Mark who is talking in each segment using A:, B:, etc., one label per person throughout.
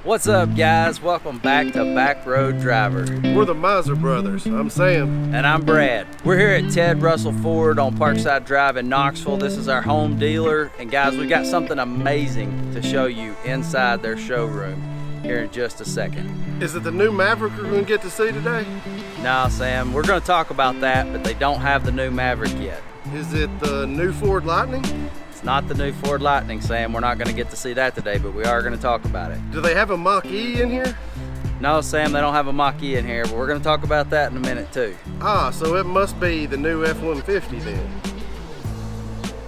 A: What's up, guys? Welcome back to Back Road Driver.
B: We're the Miser Brothers. I'm Sam.
A: And I'm Brad. We're here at Ted Russell Ford on Parkside Drive in Knoxville. This is our home dealer. And guys, we got something amazing to show you inside their showroom here in just a second.
B: Is it the new Maverick we're going to get to see today?
A: Nah, Sam, we're going to talk about that, but they don't have the new Maverick yet.
B: Is it the new Ford Lightning?
A: It's not the new Ford Lightning, Sam. We're not going to get to see that today, but we are going to talk about it.
B: Do they have a Mach-E in here?
A: No, Sam, they don't have a Mach-E in here, but we're going to talk about that in a minute too.
B: Ah, so it must be the new F-150 then.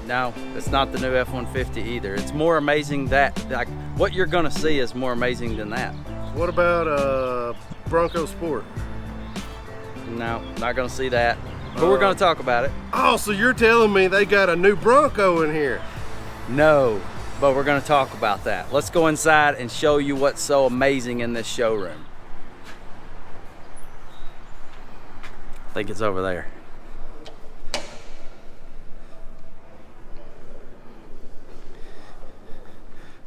A: No, it's not the new F-150 either. It's more amazing that, like, what you're going to see is more amazing than that.
B: What about Bronco Sport?
A: No, not going to see that. But we're going to talk about it.
B: Oh, so you're telling me they got a new Bronco in here?
A: No, but we're going to talk about that. Let's go inside and show you what's so amazing in this showroom. I think it's over there.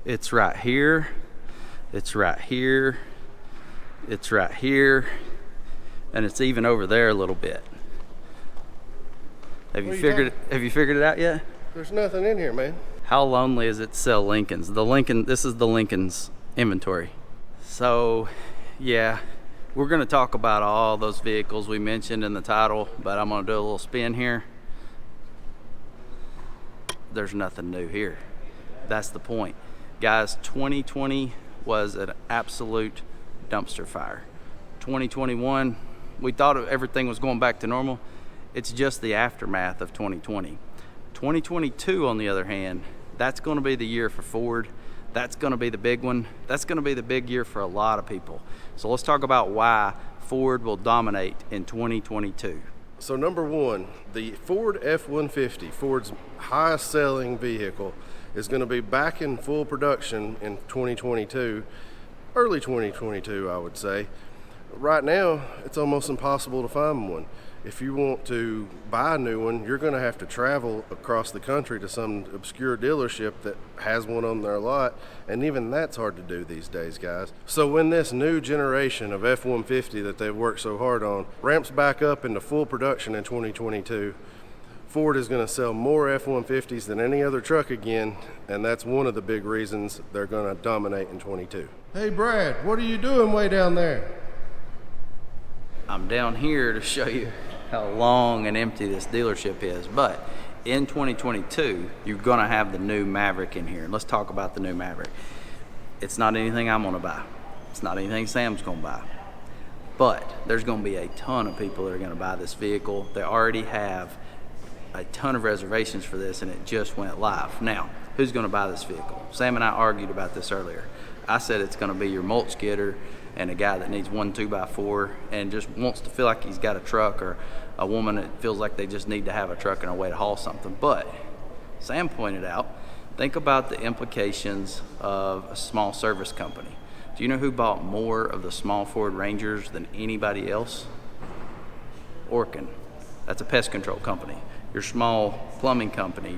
A: It's right here. It's right here. It's right here. And it's even over there a little bit. Have you figured it out yet?
B: There's nothing in here, man.
A: How lonely is it to sell Lincolns? This is the Lincoln's inventory. So, yeah, we're gonna talk about all those vehicles we mentioned in the title, but I'm gonna do a little spin here. There's nothing new here. That's the point. Guys, 2020 was an absolute dumpster fire. 2021, we thought everything was going back to normal. It's just the aftermath of 2020. 2022, on the other hand, that's going to be the year for Ford. That's going to be the big one. That's going to be the big year for a lot of people. So let's talk about why Ford will dominate in 2022.
B: So number one, the Ford F-150, Ford's highest selling vehicle, is going to be back in full production in 2022, early 2022, I would say. Right now, it's almost impossible to find one. If you want to buy a new one, you're going to have to travel across the country to some obscure dealership that has one on their lot, and even that's hard to do these days, guys. So when this new generation of F-150 that they've worked so hard on ramps back up into full production in 2022, Ford is going to sell more F-150s than any other truck again, and that's one of the big reasons they're going to dominate in 22. Hey Brad, what are you doing way down there?
A: I'm down here to show you how long and empty this dealership is, but in 2022 you're gonna have the new Maverick in here. Let's talk about the new Maverick. It's not anything I'm gonna buy. It's not anything Sam's gonna buy, but there's gonna be a ton of people that are gonna buy this vehicle. They already have a ton of reservations for this, and it just went live. Now, who's gonna buy this vehicle? Sam and I argued about this earlier. I said it's gonna be your mulch getter and a guy that needs 1 2x4 and just wants to feel like he's got a truck, or a woman that feels like they just need to have a truck and a way to haul something. But Sam pointed out, think about the implications of a small service company. Do you know who bought more of the small Ford Rangers than anybody else? Orkin. That's a pest control company. Your small plumbing company,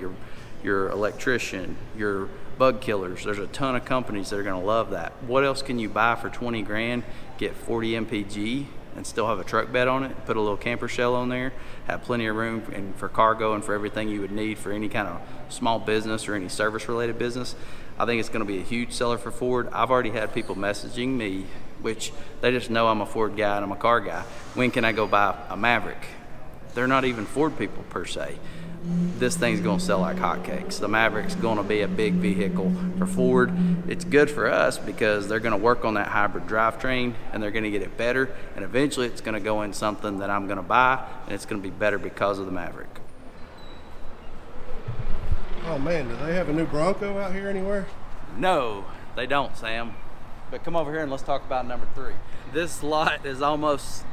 A: your electrician, your bug killers. There's a ton of companies that are going to love that. What else can you buy for 20 grand, get 40 mpg and still have a truck bed on it, put a little camper shell on there, have plenty of room for cargo and for everything you would need for any kind of small business or any service related business? I think it's going to be a huge seller for Ford. I've already had people messaging me, which they just know I'm a Ford guy and I'm a car guy. When can I go buy a Maverick? They're not even Ford people per se. This thing's gonna sell like hotcakes. The Maverick's gonna be a big vehicle for Ford. It's good for us because they're gonna work on that hybrid drivetrain and they're gonna get it better, and eventually it's gonna go in something that I'm gonna buy, and it's gonna be better because of the Maverick.
B: Oh man, do they have a new Bronco out here anywhere?
A: No, they don't, Sam. But come over here and let's talk about number 3. This lot is almost,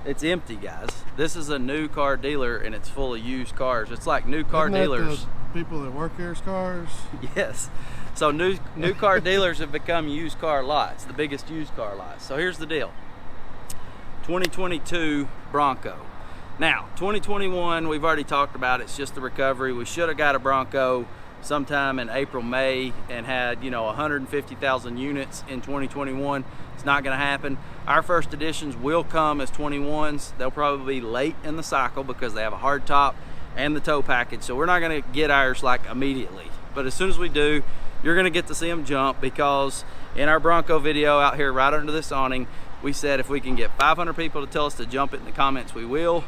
A: it's empty, guys. This is a new car dealer and it's full of used cars. It's like new car dealers.
B: The people that work here's cars?
A: Yes. So new car dealers have become used car lots, the biggest used car lots. So here's the deal. 2022 Bronco. Now, 2021, we've already talked about, it's just the recovery. We should have got a Bronco. sometime in April, May, and had, you know, 150,000 units in 2021. It's not going to happen. Our first editions will come as 21s. They'll probably be late in the cycle because they have a hard top and the tow package. So we're not going to get ours like immediately. But as soon as we do, you're going to get to see them jump, because in our Bronco video out here right under this awning, we said if we can get 500 people to tell us to jump it in the comments, we will.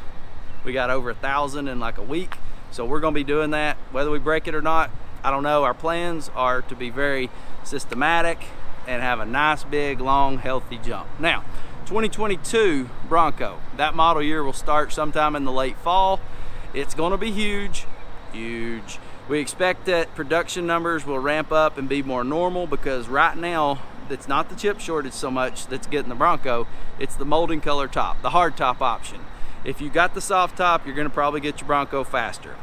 A: We got over 1,000 in like a week. So we're going to be doing that. Whether we break it or not, I don't know. Our plans are to be very systematic and have a nice, big, long, healthy jump. Now, 2022 Bronco, that model year will start sometime in the late fall. It's going to be huge, huge. We expect that production numbers will ramp up and be more normal, because right now, it's not the chip shortage so much that's getting the Bronco, it's the molding color top, the hard top option. If you got the soft top, you're going to probably get your Bronco faster.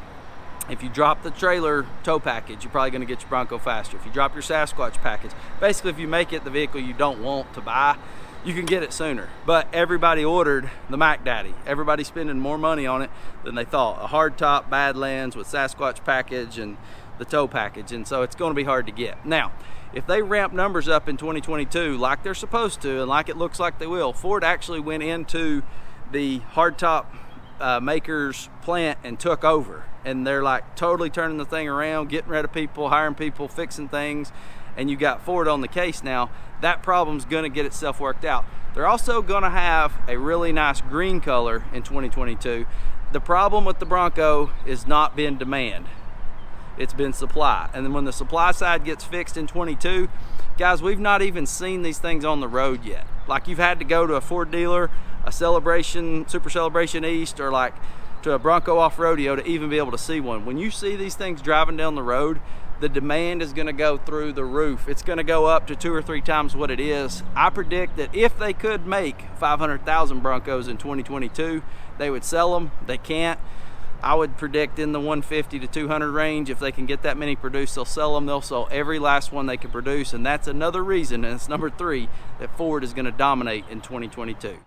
A: If you drop the trailer tow package, you're probably going to get your Bronco faster. If you drop your Sasquatch package, basically if you make it the vehicle you don't want to buy, you can get it sooner. But everybody ordered the Mac Daddy. Everybody's spending more money on it than they thought. A hard top Badlands with Sasquatch package and the tow package, and so it's going to be hard to get. Now, if they ramp numbers up in 2022 like they're supposed to, and like it looks like they will, Ford actually went into the hardtop makers plant and took over, and they're like totally turning the thing around, getting rid of people, hiring people, fixing things, and you got Ford on the case now. That problem's gonna get itself worked out. They're also gonna have a really nice green color in 2022. The problem with the Bronco is not been demand, it's been supply. And then when the supply side gets fixed in 22, guys, we've not even seen these things on the road yet. Like, you've had to go to a Ford dealer, a Celebration, Super Celebration East, or like to a Bronco off rodeo to even be able to see one. When you see these things driving down the road, the demand is going to go through the roof. It's going to go up to 2 or 3 times what it is. I predict that if they could make 500,000 Broncos in 2022, they would sell them. They can't. I would predict in the 150 to 200 range. If they can get that many produced, they'll sell them. They'll sell every last one they can produce, and that's another reason, and it's number 3, that Ford is going to dominate in 2022.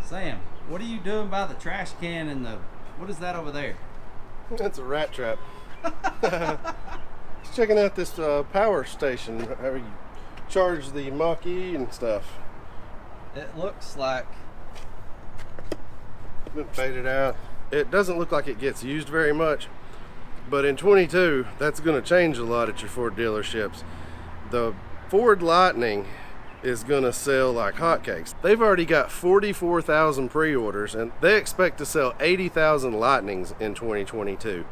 A: Sam, what are you doing by the trash can and the, what is that over there?
B: That's a rat trap. Just checking out this power station, how you charge the Mach-E and stuff.
A: It looks like
B: Been faded out. It doesn't look like it gets used very much, but in 22, that's going to change a lot at your Ford dealerships. The Ford Lightning is going to sell like hotcakes. They've already got 44,000 pre-orders, and they expect to sell 80,000 Lightnings in 2022.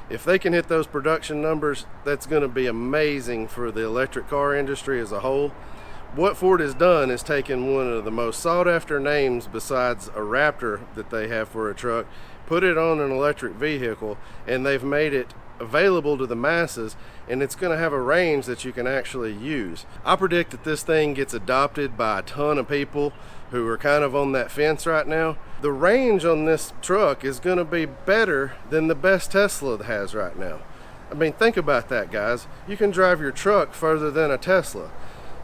B: If they can hit those production numbers, that's going to be amazing for the electric car industry as a whole. What Ford has done is taken one of the most sought after names besides a Raptor that they have for a truck, put it on an electric vehicle, and they've made it available to the masses, and it's going to have a range that you can actually use. I predict that this thing gets adopted by a ton of people who are kind of on that fence right now. The range on this truck is going to be better than the best Tesla has right now. I mean, think about that, guys. You can drive your truck further than a Tesla.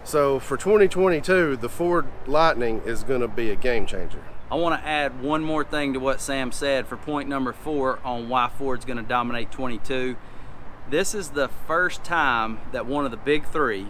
B: So for 2022, the Ford Lightning is going to be a game changer.
A: I want to add one more thing to what Sam said for point number 4 on why Ford's going to dominate 22. This is the first time that one of the big 3,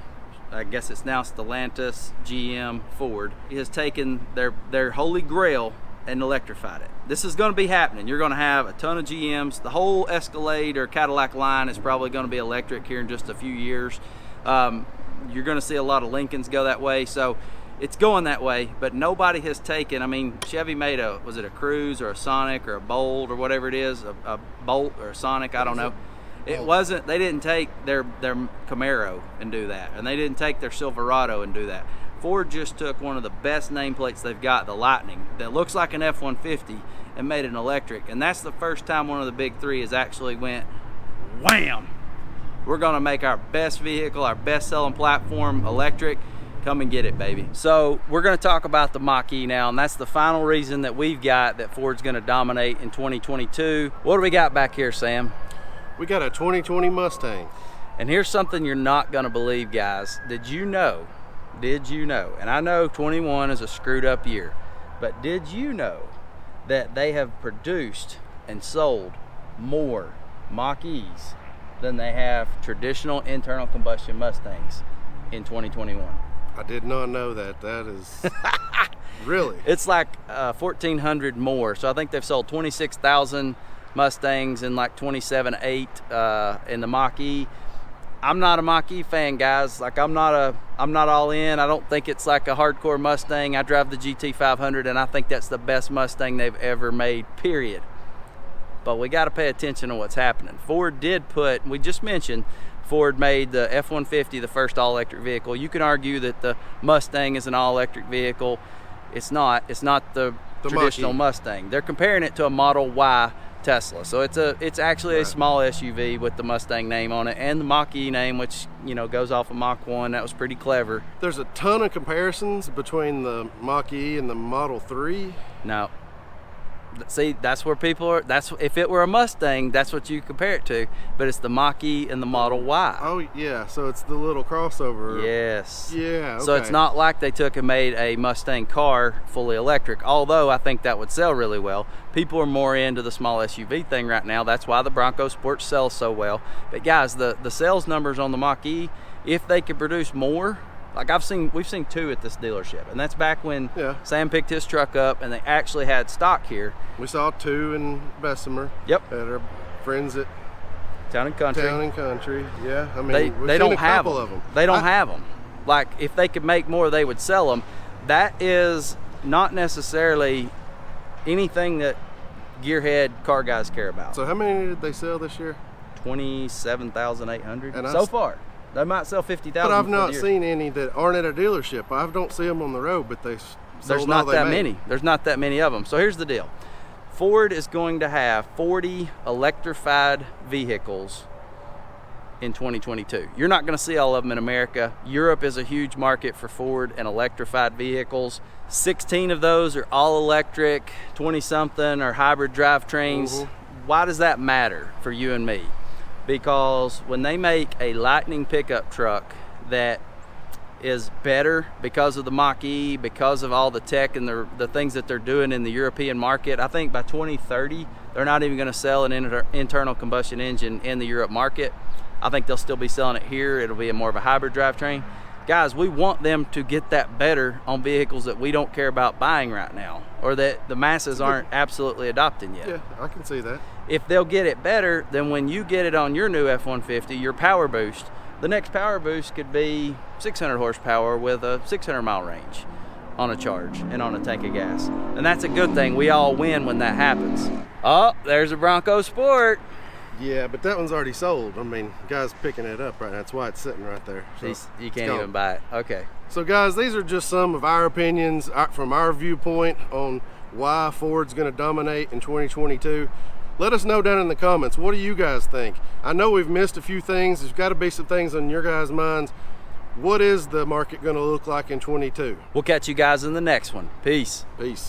A: I guess it's now Stellantis, GM, Ford, has taken their holy grail and electrified it. This is going to be happening. You're going to have a ton of GMs. The whole Escalade or Cadillac line is probably going to be electric here in just a few years. You're going to see a lot of Lincolns go that way. So it's going that way, but nobody has taken, I mean, Chevy made a, was it a Cruze or a Sonic or a Bolt or whatever it is, a Bolt or a Sonic, I don't know. It wasn't, they didn't take their Camaro and do that, and they didn't take their Silverado and do that. Ford just took one of the best nameplates they've got, the Lightning, that looks like an F-150, and made it an electric. And that's the first time one of the big 3 has actually went, wham! We're gonna make our best vehicle, our best selling platform electric. Come and get it, baby. So we're gonna talk about the Mach-E now, and that's the final reason that we've got that Ford's gonna dominate in 2022. What do we got back here, Sam?
B: We got a 2020 Mustang.
A: And here's something you're not gonna believe, guys. Did you know, and I know 21 is a screwed up year, but did you know that they have produced and sold more Mach-E's than they have traditional internal combustion Mustangs in 2021.
B: I did not know that. That is really.
A: It's like 1,400 more. So I think they've sold 26,000 Mustangs and like 27.8 in the Mach-E. I'm not a Mach-E fan, guys. Like I'm not all in. I don't think it's like a hardcore Mustang. I drive the GT500 and I think that's the best Mustang they've ever made, period. But we got to pay attention to what's happening. Ford did put, we just mentioned, Ford made the F-150 the first all-electric vehicle. You can argue that the Mustang is an all-electric vehicle. It's not. It's not the traditional
B: Mach-E.
A: Mustang. They're comparing it to a Model Y Tesla. So it's actually a small SUV with the Mustang name on it and the Mach-E name, which, you know, goes off of Mach 1. That was pretty clever.
B: There's a ton of comparisons between the Mach-E and the Model 3.
A: No. See, that's where people are. If it were a Mustang, that's what you compare it to. But it's the Mach-E and the Model Y.
B: Oh yeah, so it's the little crossover.
A: Yes.
B: Yeah. Okay.
A: So it's not like they took and made a Mustang car fully electric. Although I think that would sell really well. People are more into the small SUV thing right now. That's why the Bronco Sport sells so well. But guys, the sales numbers on the Mach-E, if they could produce more. Like we've seen two at this dealership, and that's back when Sam picked his truck up and they actually had stock here.
B: We saw two in Bessemer.
A: Yep.
B: At our friends at
A: Town and Country.
B: Town and Country. Yeah, I mean,
A: they don't have
B: couple
A: them.
B: of them.
A: They don't have them. Like if they could make more, they would sell them. That is not necessarily anything that gearhead car guys care about.
B: So how many did they sell this year?
A: 27,800 so far. They might sell 50,000.
B: But I've not seen any that aren't at a dealership. I don't see them on the road, but
A: there's not that many. There's not that many of them. So here's the deal. Ford is going to have 40 electrified vehicles in 2022. You're not going to see all of them in America. Europe is a huge market for Ford and electrified vehicles. 16 of those are all electric, 20-something are hybrid drivetrains.
B: Mm-hmm.
A: Why does that matter for you and me? Because when they make a Lightning pickup truck that is better because of the Mach-E, because of all the tech and the things that they're doing in the European market, I think by 2030, they're not even going to sell an internal combustion engine in the Europe market. I think they'll still be selling it here. It'll be more of a hybrid drivetrain. Guys, we want them to get that better on vehicles that we don't care about buying right now, or that the masses aren't absolutely adopting yet.
B: Yeah, I can see that.
A: If they'll get it better, then when you get it on your new F-150, your power boost, the next power boost could be 600 horsepower with a 600-mile range on a charge and on a tank of gas. And that's a good thing. We all win when that happens. Oh, there's a Bronco Sport.
B: Yeah, but that one's already sold. I mean, guy's picking it up right now. That's why it's sitting right there. So
A: You can't even buy it. Okay.
B: So guys, these are just some of our opinions from our viewpoint on why Ford's going to dominate in 2022. Let us know down in the comments. What do you guys think? I know we've missed a few things. There's got to be some things on your guys' minds. What is the market going to look like in 22?
A: We'll catch you guys in the next one. Peace.
B: Peace.